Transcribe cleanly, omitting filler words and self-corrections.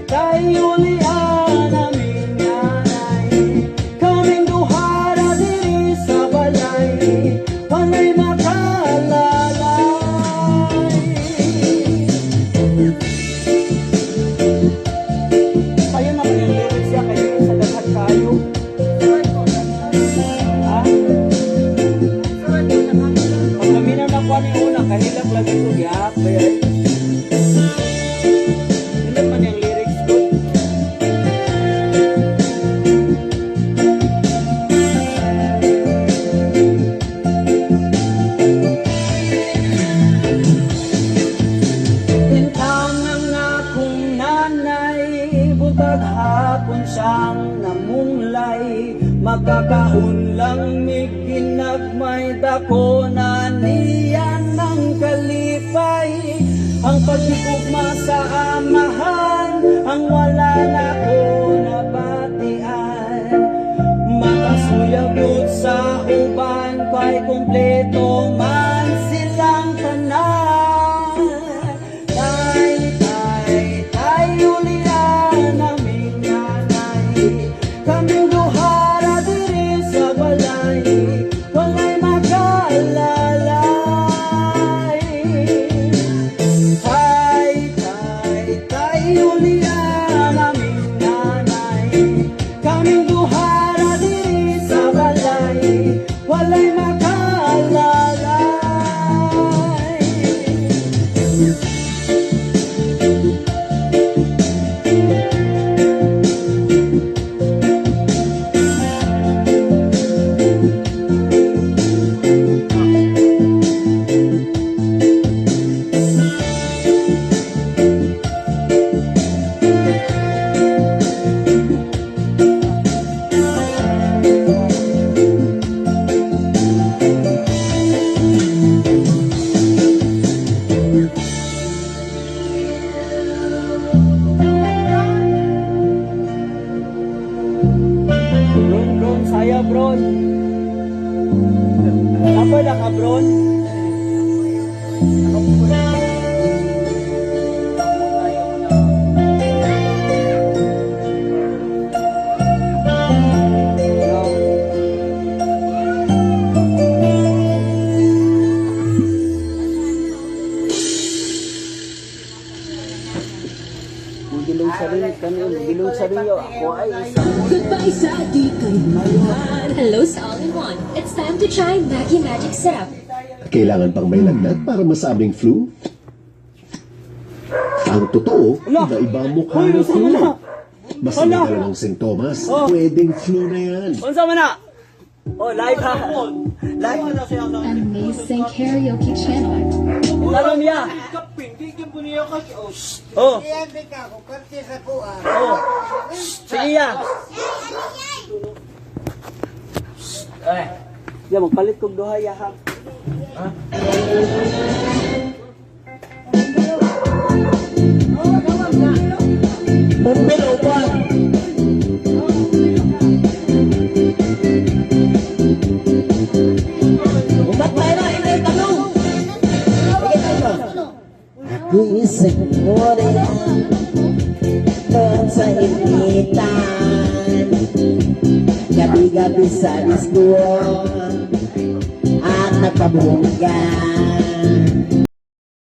tayo lian amin yanay. Kaming duha ra diri sa balay, walay makalalay. Kayo na yung lyrics niya, kayo sa daghan kayo. Ha? Pag naminaw na kuha niyo una, kahilang lagi ko yak. Hindi man yung lyrics ko. Intangang akong nanay, butag hapon siyang namunglay. Magkakaon lang may ginagmay, dako na niyan ng kalipay. Ang pagkikugma sa amahan, ang wala na ko nabatian. Makasuyagod sa uban, kay kumpleto man silang tanan. Tayo lian aming yanay. Kaming duha ra diri sa balay, walay makalalay. Tayo lian aming yanay. Kaming duha ra diri sa balay, walay makalalay. Bron, saya bron. Apa dah ka bron? Magilong sarili kami, magilong sarili ako ay isang Goodbye sa di kailangan. Hello sa all-in-one. It's time to try Maggie Magic Syrup. Kailangan pang may lagnat para masabing flu? Ang totoo, iba-iba ang mukha ng flu. Basta may dala ng sintomas, pwedeng flu na yan. unsa man na? Oh, live ha. Live. Amazing karaoke channel. Tarom ya. Oh. Oh. Sige ya. Ya magpalit kog duha ya ha. Bumbil uban. Ubat tayo na, inay tanong. Aku isip mo rin doon sa himpitan, gabi-gabi sa disco at nagpabunggan.